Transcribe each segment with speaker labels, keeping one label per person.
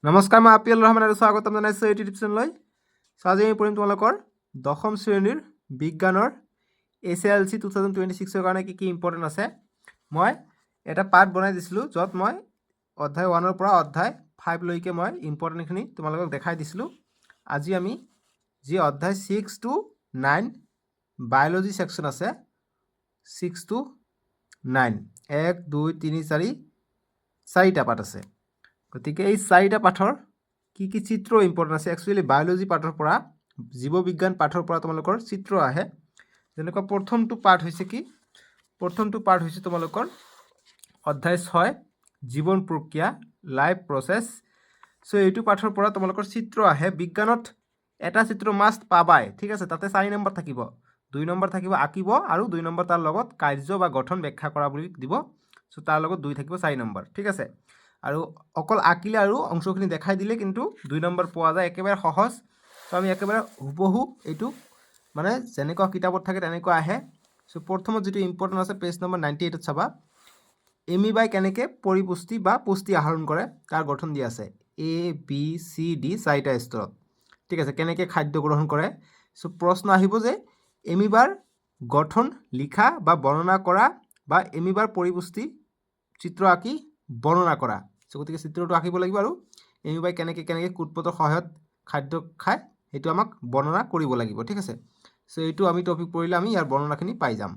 Speaker 1: নমস্কাৰ, মই আপিল ৰহমান আৰু স্বাগতম জনাইছোঁ ইউটিউব চেনেললৈ। আজি আমি পঢ়িম তোমালোকৰ দশম শ্ৰেণীৰ বিজ্ঞানৰ SLC 2026 কাৰণে কি ইম্পৰ্টেণ্ট আছে। মই এটা পাৰ্ট বনাই দিছিলোঁ য'ত মই অধ্যায় 1 পৰা অধ্যায় 5 লৈকে মই ইম্পৰ্টেণ্টখিনি তোমালোকক দেখাই দিছিলোঁ। আজি আমি যি অধ্যায় 6 to 9 বায়'লজি ছেকশ্যন আছে, 6 to 9 1 2 3 4 চাৰিটা পাঠ আছে। গতিকে এই চাৰিটা পাঠৰ কি চিত্ৰ ইম্পৰ্টেণ্ট আছে। একচুৱেলি বায়'লজি পাঠৰ পৰা জীৱবিজ্ঞান পাঠৰ পৰা তোমালোকৰ চিত্ৰ আহে। যেনেকুৱা প্ৰথমটো পাঠ হৈছে কি, প্ৰথমটো পাঠ হৈছে তোমালোকৰ অধ্যায় 6 জীৱন প্ৰক্ৰিয়া লাইফ প্ৰচেছ। চ' এইটো পাঠৰ পৰা তোমালোকৰ চিত্ৰ আহে। বিজ্ঞানত এটা চিত্ৰ মাষ্ট পাবাই, ঠিক আছে। তাতে 4 নম্বৰ থাকিব, 2 নম্বৰ থাকিব আঁকিব, আৰু 2 নম্বৰ তাৰ লগত কাৰ্য বা গঠন ব্যাখ্যা কৰা বুলি দিব। চ' তাৰ লগত 2 থাকিব, 4 নম্বৰ, ঠিক আছে। আৰু অকল আঁকিলে আৰু অংশখিনি দেখাই দিলে কিন্তু 2 নম্বৰ পোৱা যায়, একেবাৰে সহজ। চ' আমি একেবাৰে হুবহু এইটো মানে যেনেকুৱা কিতাপত থাকে তেনেকুৱা আহে। চ' প্ৰথমত যিটো ইম্পৰ্টেণ্ট আছে পেজ নম্বৰ 98ত চাবা, এমিবাই কেনেকৈ পৰিপুষ্টি বা পুষ্টি আহৰণ কৰে তাৰ গঠন দিয়া আছে। ABCD 4টা স্তৰত, ঠিক আছে। কেনেকৈ খাদ্য গ্ৰহণ কৰে। চ' প্ৰশ্ন আহিব যে এমিবাৰ গঠন লিখা বা বৰ্ণনা কৰা, বা এমিবাৰ পৰিপুষ্টি চিত্ৰ আঁকি বৰ্ণনা কৰা। চ' গতিকে চিত্ৰটো আঁকিব লাগিব, আৰু এমিবাই কেনেকৈ কুটপথৰ সহায়ত খাদ্য খায় সেইটো আমাক বৰ্ণনা কৰিব লাগিব, ঠিক আছে। চ' এইটো আমি টপিক পঢ়িলে আমি ইয়াৰ বৰ্ণনাখিনি পাই যাম।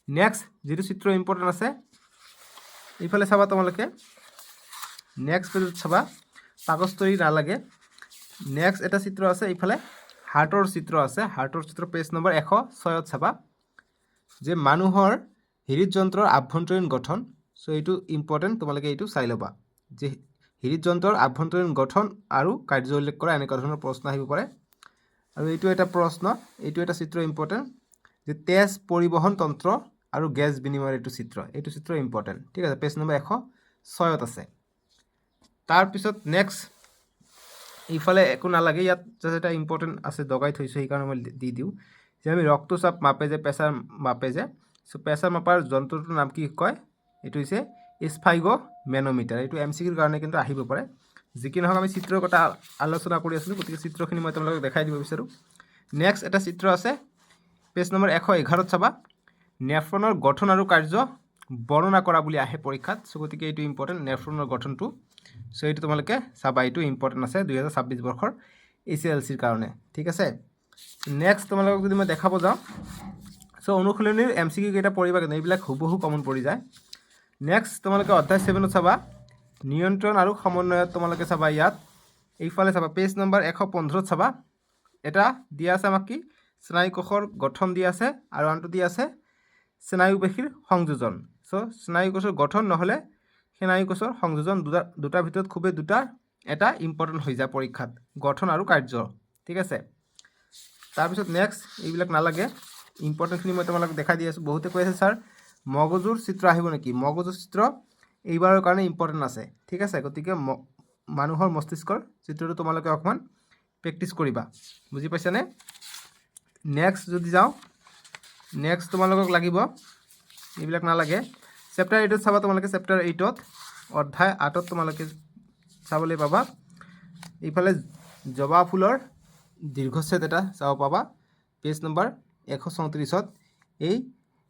Speaker 1: নেক্সট যিটো চিত্ৰ ইম্পৰ্টেণ্ট আছে, এইফালে চাবা তোমালোকে, নেক্সট পেজত চাবা, কাগজ তৰি নালাগে। নেক্সট এটা চিত্ৰ আছে, এইফালে হাৰ্টৰ চিত্ৰ আছে। হাৰ্টৰ চিত্ৰ পেজ নম্বৰ 106ত চাবা যে মানুহৰ হৃদযন্ত্ৰৰ আভ্যন্তৰীণ গঠন। চ' এইটো ইম্পৰ্টেণ্ট, তোমালোকে এইটো চাই ল'বা যে হৃদযন্ত্ৰৰ আভ্যন্তৰীণ গঠন আৰু কাৰ্য উল্লেখ কৰা, এনেকুৱা ধৰণৰ প্ৰশ্ন আহিব পাৰে। আৰু এইটো এটা প্ৰশ্ন, এইটো এটা চিত্ৰ ইম্পৰ্টেণ্ট যে তেজ পৰিবহণ তন্ত্ৰ আৰু গেছ বিনিময়ৰ এইটো চিত্ৰ ইম্পৰ্টেণ্ট, ঠিক আছে। পেজ নম্বৰ 106ত আছে। তাৰপিছত নেক্সট এইফালে একো নালাগে, ইয়াত জাষ্ট এটা ইম্পৰ্টেণ্ট আছে দগাই থৈছোঁ, সেইকাৰণে মই দি দিওঁ যে আমি ৰক্তচাপ মাপে যে, প্ৰেছাৰ মাপে যে। চ' প্ৰেছাৰ মাপাৰ যন্ত্ৰটোৰ নাম কি কয়, এইটো হৈছে স্ফাইগ'মেন'মিটাৰ। এইটো MCQৰ কাৰণে কিন্তু আহিব পাৰে। যি কি নহওক আমি চিত্ৰৰ কথা আলোচনা কৰি আছিলোঁ, গতিকে চিত্ৰখিনি মই তোমালোকক দেখাই দিব বিচাৰোঁ। নেক্সট এটা চিত্ৰ আছে পেজ নম্বৰ 111ত চাবা, নেফ্ৰনৰ গঠন আৰু কাৰ্য বৰ্ণনা কৰা বুলি আহে পৰীক্ষাত। চ' গতিকে এইটো ইম্পৰ্টেণ্ট, নেফ্ৰনৰ গঠনটো। চ' এইটো তোমালোকে চাবা, এইটো ইম্পৰ্টেণ্ট আছে 2026 বৰ্ষৰ SLCৰ কাৰণে, ঠিক আছে। নেক্সট তোমালোকক যদি মই দেখাব যাওঁ, চ' অনুশীলনীৰ MCQ কেইটা পঢ়িবা, কিন্তু এইবিলাক হুবহু কমন পৰি যায়। নেক্সট তোমালোকে অধ্যায় 7ত চাবা, নিয়ন্ত্ৰণ আৰু সমন্বয়ত তোমালোকে চাবা, ইয়াত এইফালে চাবা পেজ নম্বৰ 115ত চাবা, এটা দিয়া আছে আমাক কি স্নায়ু কোষৰ গঠন দিয়া আছে, আৰু আনটো দিয়া আছে স্নায়ুপেশীৰ সংযোজন। চ' স্নায়ু কোষৰ গঠন নহ'লে স্নায়ু কোষৰ সংযোজন, দুটাৰ ভিতৰত খুবেই এটা ইম্পৰ্টেণ্ট হৈ যায় পৰীক্ষাত, গঠন আৰু কাৰ্য, ঠিক আছে। তাৰপিছত নেক্সট এইবিলাক নালাগে, ইম্পৰ্টেণ্টখিনি মই তোমালোকক দেখাই দি আছোঁ। বহুতে কৈ আছে ছাৰ মগজুৰ চিত্ৰ আহিব নেকি। মগজুৰ চিত্ৰ এইবাৰৰ কাৰণে ইম্পৰ্টেণ্ট আছে, ঠিক আছে। গতিকে মানুহৰ মস্তিষ্কৰ চিত্ৰটো তোমালোকে অকণমান প্ৰেক্টিছ কৰিবা, বুজি পাইছানে। নেক্সট যদি যাওঁ, নেক্সট তোমালোকক লাগিব, এইবিলাক নালাগে। চেপ্টাৰ 8ত চাবা তোমালোকে, চেপ্টাৰ 8ত অধ্যায় 8ত তোমালোকে চাবলৈ পাবা, এইফালে জবা ফুলৰ দীৰ্ঘচ্ছেদ এটা চাব পাবা, পেজ নম্বৰ 134ত। এই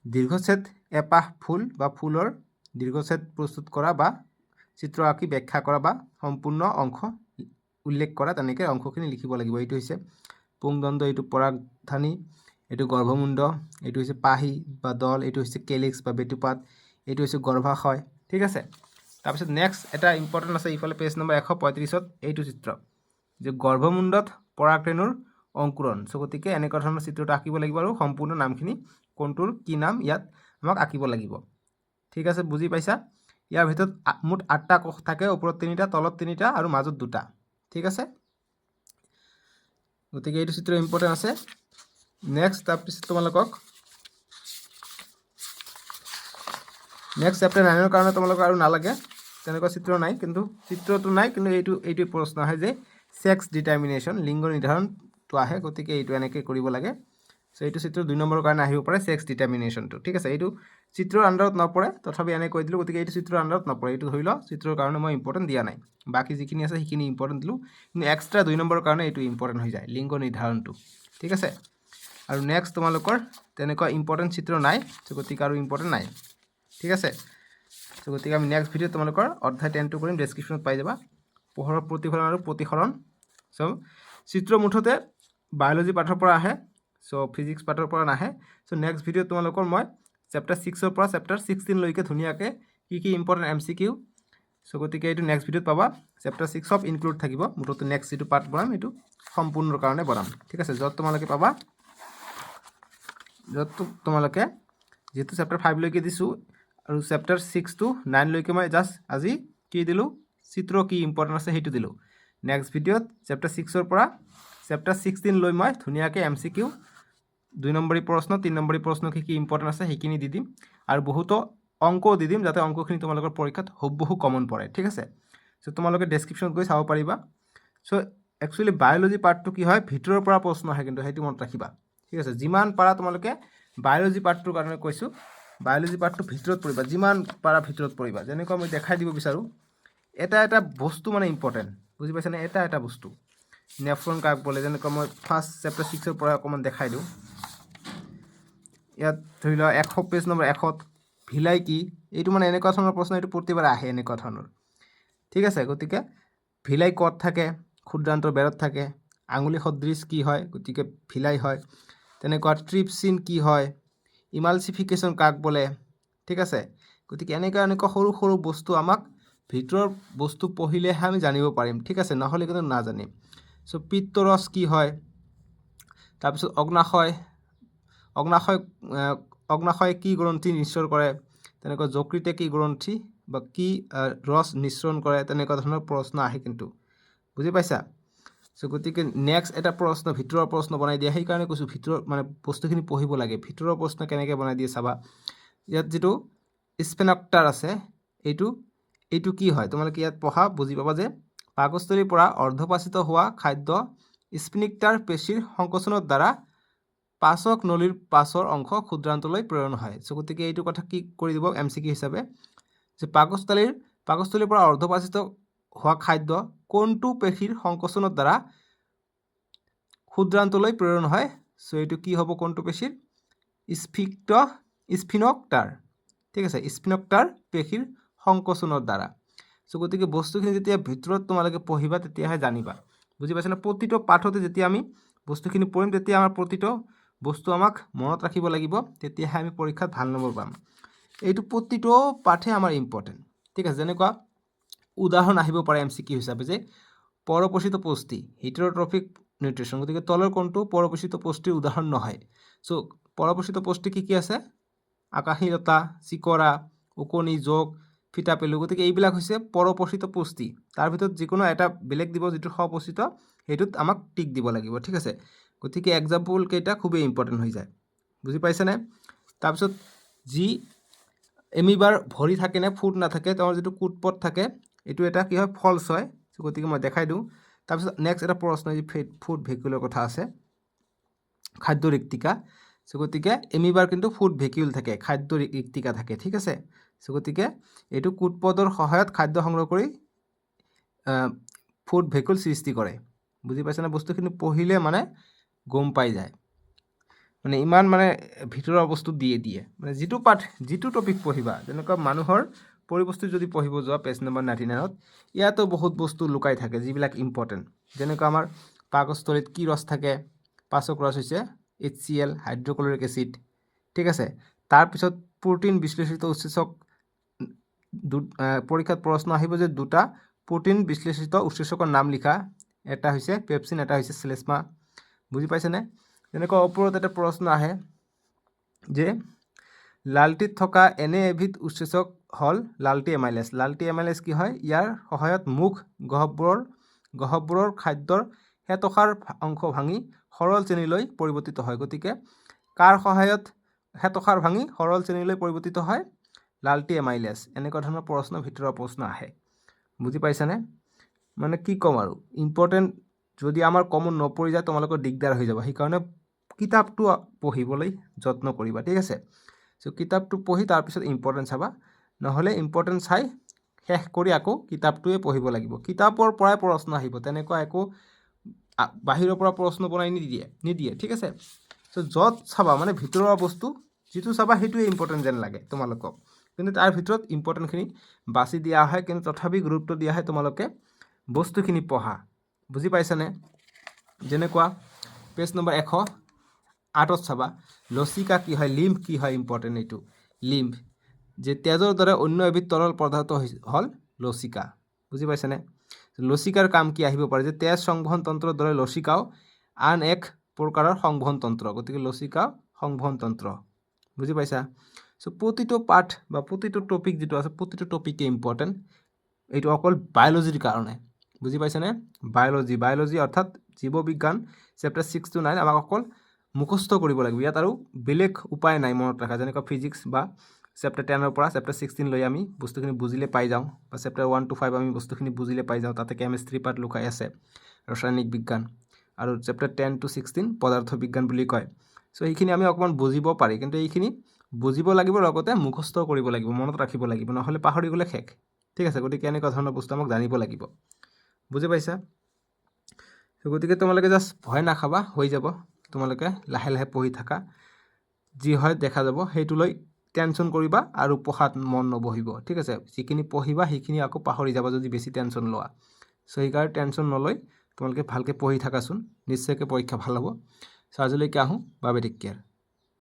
Speaker 1: দীৰ্ঘচ্ছেদ এপাহ ফুল বা ফুলৰ দীৰ্ঘচ্ছেদ প্ৰস্তুত কৰা বা চিত্ৰ আঁকি ব্যাখ্যা কৰা বা সম্পূৰ্ণ অংশ উল্লেখ কৰা, তেনেকৈ অংশখিনি লিখিব লাগিব। এইটো হৈছে পুংদণ্ড, এইটো পৰাগধানী, এইটো গৰ্ভমুণ্ড, এইটো হৈছে পাহি বা দল, এইটো হৈছে কেলিক্স বা বেটুপাত, এইটো হৈছে গৰ্ভাশয়, ঠিক আছে। তাৰপিছত নেক্সট এটা ইম্পৰ্টেণ্ট আছে, এইফালে পেজ নম্বৰ 135ত এইটো চিত্ৰ যে গৰ্ভমুণ্ডত পৰাগৰেণুৰ অংকুৰণ। চ' গতিকে এনেকুৱা ধৰণৰ চিত্ৰটো আঁকিব লাগিব, আৰু সম্পূৰ্ণ নামখিনি কোনটোৰ কি নাম ইয়াত আমাক আঁকিব লাগিব, ঠিক আছে। বুজি পাইছা। ইয়াৰ ভিতৰত মুঠ 8টা কোষ থাকে, ওপৰত 3টা, তলত 3টা, আৰু মাজত 2টা, ঠিক আছে। গতিকে এইটো চিত্ৰ ইম্পৰ্টেণ্ট আছে। নেক্সট তাৰপিছত তোমালোকক নেক্সট চেপ্টাৰ 9ৰ কাৰণে তোমালোকক আৰু নালাগে, তেনেকুৱা চিত্ৰ নাই, কিন্তু চিত্ৰটো নাই, কিন্তু এইটো প্ৰশ্ন আহে যে ছেক্স ডিটাৰমিনেশ্যন, লিংগ নিৰ্ধাৰণটো আহে। গতিকে এইটো এনেকৈ কৰিব লাগে। সো এইটো চিত্ৰৰ 2 নম্বৰৰ কাৰণে আহিব পাৰে সেক্স ডিটাৰমিনেশ্যনটো ঠিক আছে এইটো চিত্ৰৰ আণ্ডাৰত নপৰে তথাপি এনে কৈ দিলোঁ গতিকে এইটো চিত্ৰৰ আণ্ডাৰত নপৰে এইটো ধৰি লওক চিত্ৰৰ কাৰণে মই ইম্পৰ্টেণ্ট দিয়া নাই বাকী যিখিনি আছে সেইখিনি ইম্পৰ্টেণ্ট দিলোঁ কিন্তু এক্সট্ৰা 2 নম্বৰৰ কাৰণে এইটো ইম্পৰ্টেণ্ট হৈ যায় লিংগ নিৰ্ধাৰণটো ঠিক আছে আৰু নেক্সট তোমালোকৰ তেনেকুৱা ইম্পৰ্টেণ্ট চিত্ৰ নাই সো গতিকে আৰু ইম্পৰ্টেণ্ট নাই ঠিক আছে সো গতিকে আমি নেক্সট ভিডিঅ'ত তোমালোকৰ অধ্যায় 10টো কৰিম ডেছক্ৰিপশ্যনত পাই যাবা পোহৰৰ প্ৰতিফলন আৰু প্ৰতিসৰণ সো চিত্ৰ মুঠতে বায়'লজি পাঠৰ পৰা আহে সো ফিজিক্স পাঠৰ পৰা নাহে সো নেক্সট ভিডিঅ'ত তোমালোকৰ মই চেপ্টাৰ 6ৰ পৰা চেপ্টাৰ 16 লৈকে ধুনীয়াকৈ কি ইম্পৰ্টেণ্ট MCQ সো গতিকে এইটো নেক্সট ভিডিঅ'ত পাবা চেপ্টাৰ 6 অফ ইনক্লুড থাকিব মুঠতে নেক্সট যিটো পাৰ্ট বনাম এইটো সম্পূৰ্ণৰ কাৰণে বনাম ঠিক আছে য'ত তোমালোকে পাবা য'ত তোমালোকে যেহেতু চেপ্টাৰ 5 লৈকে দিছোঁ আৰু চেপ্টাৰ 6 to 9 লৈকে মই জাষ্ট আজি কি দিলোঁ চিত্ৰ কি ইম্পৰ্টেণ্ট আছে সেইটো দিলোঁ নেক্সট ভিডিঅ'ত চেপ্টাৰ 6ৰ পৰা চেপ্টাৰ 16 লৈ মই ধুনীয়াকৈ MCQ 2 নম্বৰী প্ৰশ্ন 3 নম্বৰী প্ৰশ্ন কি ইম্পৰ্টেণ্ট আছে সেইখিনি দি দিম আৰু বহুতো অংকও দি দিম যাতে অংকখিনি তোমালোকৰ পৰীক্ষাত হুবহু কমন পৰে ঠিক আছে সো তোমালোকে ডেছক্ৰিপশ্যনত গৈ চাব পাৰিবা সো একচুৱেলি বায়'লজি পাৰ্টটো কি হয় ভিতৰৰ পৰা প্ৰশ্ন আহে কিন্তু সেইটো মনত ৰাখিবা ঠিক আছে যিমান পাৰা তোমালোকে বায়'লজি পাৰ্টটোৰ কাৰণে কৈছোঁ বায়'লজি পাৰ্টটো ভিতৰত পঢ়িবা যিমান পাৰা ভিতৰত পঢ়িবা যেনেকুৱা মই দেখাই দিব বিচাৰোঁ এটা বস্তু মানে ইম্পৰ্টেণ্ট বুজি পাইছানে এটা বস্তু নেফ্ৰন কাক বোলে যেনেকুৱা মই ফাৰ্ষ্ট চেপ্টাৰ 6ৰ পৰা অকণমান দেখাই দিওঁ ইয়াত ধৰি লোৱা 100 পেজ নম্বৰ 100ত ভিলাই কি এইটো মানে এনেকুৱা ধৰণৰ প্ৰশ্ন এইটো প্ৰতিবাৰে আহে এনেকুৱা ধৰণৰ ঠিক আছে গতিকে ভিলাই ক'ত থাকে ক্ষুদ্ৰান্তৰ বেৰত থাকে আঙুলি সদৃশ কি হয় গতিকে ভিলাই হয় তেনেকুৱা ট্ৰিপচিন কি হয় ইমালচিফিকেশ্যন কাক বোলে ঠিক আছে গতিকে এনেকুৱা সৰু সৰু বস্তু আমাক ভিতৰৰ বস্তু পঢ়িলেহে আমি জানিব পাৰিম ঠিক আছে নহ'লে কিন্তু নাজানিম সো পিত্তৰস কি হয় তাৰপিছত অগ্নাশয় কি গ্ৰন্থি নিঃসৰণ কৰে তেনেকুৱা যকৃতে কি গ্ৰন্থি বা কি ৰস নিঃসৰণ কৰে তেনেকুৱা ধৰণৰ প্ৰশ্ন আহে কিন্তু বুজি পাইছা সো গতিকে নেক্সট এটা প্ৰশ্ন ভিতৰৰ প্ৰশ্ন বনাই দিয়া সেইকাৰণে কৈছোঁ ভিতৰৰ মানে বস্তুখিনি পঢ়িব লাগে ভিতৰৰ প্ৰশ্ন কেনেকৈ বনাই দিয়ে চাবা ইয়াত যিটো স্পেনক্টাৰ আছে এইটো কি হয় তোমালোকে ইয়াত পঢ়া বুজি পাবা যে পাকস্থলীৰ পৰা অৰ্ধপাচিত হোৱা খাদ্য স্পিনিক্টাৰ পেশীৰ সংকোচনৰ দ্বাৰা পাচক নলীৰ পাছৰ অংশ ক্ষুদ্ৰান্তলৈ প্ৰেৰণ হয় সো গতিকে এইটো কথা কি কৰি দিব MCQ হিচাপে যে পাকস্থলীৰ পৰা অৰ্ধপাচিত হোৱা খাদ্য কোনটো পেশীৰ সংকোচনৰ দ্বাৰা ক্ষুদ্ৰান্তলৈ প্ৰেৰণ হয় সো এইটো কি হ'ব কোনটো পেশীৰ স্ফিনক্টাৰ ঠিক আছে স্ফিনক্টাৰ পেশীৰ সংকোচনৰ দ্বাৰা সো গতিকে বস্তুখিনি যেতিয়া ভিতৰত তোমালোকে পঢ়িবা তেতিয়াহে জানিবা বুজি পাইছানে প্ৰতিটো পাঠতে যেতিয়া আমি বস্তুখিনি পঢ়িম তেতিয়া আমাৰ প্ৰতিটো বস্তু আমাক মনত ৰাখিব লাগিব তেতিয়াহে আমি পৰীক্ষাত ভাল নম্বৰ পাম এইটো প্ৰতিটো পাঠে আমাৰ ইম্পৰ্টেণ্ট ঠিক আছে যেনেকুৱা উদাহৰণ আহিব পাৰে MCQ হিচাপে যে পৰপোষিত পুষ্টি হিটেৰট্ৰফিক নিউট্ৰিশ্যন গতিকে তলৰ কোনটো পৰপোষিত পুষ্টিৰ উদাহৰণ নহয় সো পৰপোষিত পুষ্টি কি আছে আকাশীলতা চিকৰা ওকণি যোগ ফিতাপেলু গতিকে এইবিলাক হৈছে পৰপোষিত পুষ্টি তাৰ ভিতৰত যিকোনো এটা বেলেগ দিব যিটো সপোষিত সেইটোত আমাক টিক দিব লাগিব ঠিক আছে গতিকে এক্সাম্পল কেইটা খুবেই ইম্পৰ্টেণ্ট হৈ যায় বুজি পাইছেনে তাৰপিছত যি এমিবাৰ ভৰি থাকে নে ফুট নাথাকে তেওঁৰ যিটো কুটপথ থাকে এইটো এটা কি হয় ফলছ হয় গতিকে মই দেখাই দিওঁ তাৰপিছত নেক্সট এটা প্ৰশ্ন যি ফুড ভেকুলৰ কথা আছে খাদ্য ৰিক্তিকা সো গতিকে এমিবাৰ কিন্তু ফুড ভেকিউল থাকে খাদ্য ৰিক্তিকা থাকে ঠিক আছে সো গতিকে এইটো কুটপথৰ সহায়ত খাদ্য সংগ্ৰহ কৰি ফুড ভেকুল সৃষ্টি কৰে বুজি পাইছেনে বস্তুখিনি পঢ়িলে মানে গম পাই যায় মানে ইমান মানে ভিতৰৰ বস্তু দিয়ে মানে যিটো টপিক পঢ়িবা যেনেকুৱা মানুহৰ পৰিবস্তু যদি পঢ়িব যোৱা পেজ নম্বৰ 99ত ইয়াতো বহুত বস্তু লুকাই থাকে যিবিলাক ইম্পৰ্টেণ্ট যেনেকুৱা আমাৰ পাকস্থলীত কি ৰস থাকে পাচক ৰস হৈছে HCl হাইড্ৰক্লৰিক এচিড ঠিক আছে তাৰপিছত প্ৰটিন বিশ্লেষিত উৎসেচক পৰীক্ষাত প্ৰশ্ন আহিব যে দুটা প্ৰটিন বিশ্লেষিত উৎসেচকৰ নাম লিখা এটা হৈছে পেপচিন এটা হৈছে শ্লেষ্মা বুজি পাইছেনে যেনেকুৱা ওপৰত এটা প্ৰশ্ন আহে যে লালটিত থকা এনে এবিধ উৎসেচক হ'ল লালটি এমাইলেজ কি হয় ইয়াৰ সহায়ত মুখ গহ্বৰৰ খাদ্যৰ হেতসাৰ অংশ ভাঙি সৰল শ্ৰেণীলৈ পৰিৱৰ্তিত হয় গতিকে কাৰ সহায়ত হেতসাৰ ভাঙি সৰল শ্ৰেণীলৈ পৰিৱৰ্তিত হয় লালটি এমাইলেজ এনেকুৱা ধৰণৰ প্ৰশ্ন ভিতৰৰ প্ৰশ্ন আহে বুজি পাইছানে মানে কি ক'ম আৰু ইম্পৰ্টেণ্ট যদি আমাৰ কমন নপৰি যায় তোমালোকৰ দিগদাৰ হৈ যাব সেইকাৰণে কিতাপটো পঢ়িবলৈ যত্ন কৰিবা ঠিক আছে সো কিতাপটো পঢ়ি তাৰপিছত ইম্পৰ্টেন্ট চাবা নহ'লে ইম্পৰ্টেন্ট চাই শেষ কৰি আকৌ কিতাপটোৱে পঢ়িব লাগিব কিতাপৰ পৰাই প্ৰশ্ন আহিব তেনেকুৱা একো বাহিৰৰ পৰা প্ৰশ্ন বনাই নিদিয়ে ঠিক আছে সো যত চাবা মানে ভিতৰৰ বস্তু যেটো চাবা হেতুৱে ইম্পৰ্টেন্ট যেন লাগে তোমালোকক কিন্তু তাৰ ভিতৰত ইম্পৰ্টেন্টখিনি বাছি দিয়া হয় কিন্তু তথাপি গুৰুত্ব দিয়া হয় তোমালোকে বস্তুখিনি পঢ়া বুজি পাইছানে যেনেকুৱা পেজ নম্বৰ 108 চাবা লসিকা কি হয় লিম্ফ কি হয় ইম্পৰ্টেন্ট এইটো লিম্ফ যে তেজৰ দৰে অন্য এবিধ তৰল পদাৰ্থ হল লসিকা বুজি পাইছানে লসিকাৰ কাম কি আহিব পাৰে যে তেজ সংবহন তন্ত্ৰৰ দৰে লসিকাও আন এক প্ৰকাৰৰ সংবহন তন্ত্ৰ গতিকে লসিকা সংবহন তন্ত্ৰ বুজি পাইছা সো প্ৰতিটো পাঠ বা প্ৰতিটো টপিক যেটো আছে প্ৰতিটো টপিকে ইম্পৰ্টেন্ট এইটো অকল বায়োলজিৰ কাৰণে বুজি পাইছানে বায়োলজি অৰ্থাৎ জীৱবিজ্ঞান চেপ্টাৰ 6 to 9 আমাক অকল মুখস্থ কৰিব লাগিব ইয়াত আৰু বেলেগ উপায় নাই মনত ৰাখা যেনেকৈ ফিজিক্স বা চেপ্টাৰ 10 ৰ পৰা চেপ্টাৰ 16 লৈ আমি বস্তুখিনি বুজিলে পাই যাওঁ বা চেপ্টাৰ 1 to 5 আমি বস্তুখিনি বুজিলে পাই যাওঁ তাতে কেমিষ্ট্ৰি পাৰ্ট লুকাই আছে ৰাসায়নিক বিজ্ঞান আৰু চেপ্টাৰ 10 to 16 পদাৰ্থ বিজ্ঞান বুলি কয় সো এইখিনি আমি অকমান বুজিব পাৰি কিন্তু এইখিনি বুজিব লাগিব লগতে মুখস্থ কৰিব লাগিব মনত ৰাখিব লাগিব নহলে পাহৰি গলে শেষ ঠিক আছে গতিকে এনেকুৱা ধৰণৰ বস্তু আমাক জানিব লাগিব বুজি পাইছা সো গতিকে তোমালোকে জাস্ট ভয় নাখাবা হৈ যাব তোমালোকে লাহে লাহে পঢ়ি থাকা যি হয় দেখা যাব হেতু লৈ টেনশন কৰিবা আৰু পঢ়াত মন নবহিব ঠিক আছে যিখিনি পঢ়িবা সেইখিনি আকৌ পাহৰি যাবা যদি বেছি টেনশন লোৱা সো এইকাৰ টেনশন নলৈ তোমালোকে ভালকে পঢ়ি থাকাচোন নিশ্চয়কৈ পৰীক্ষা ভাল হ'ব সো আজিলৈকে আহোঁ বাবে টেক কেয়াৰ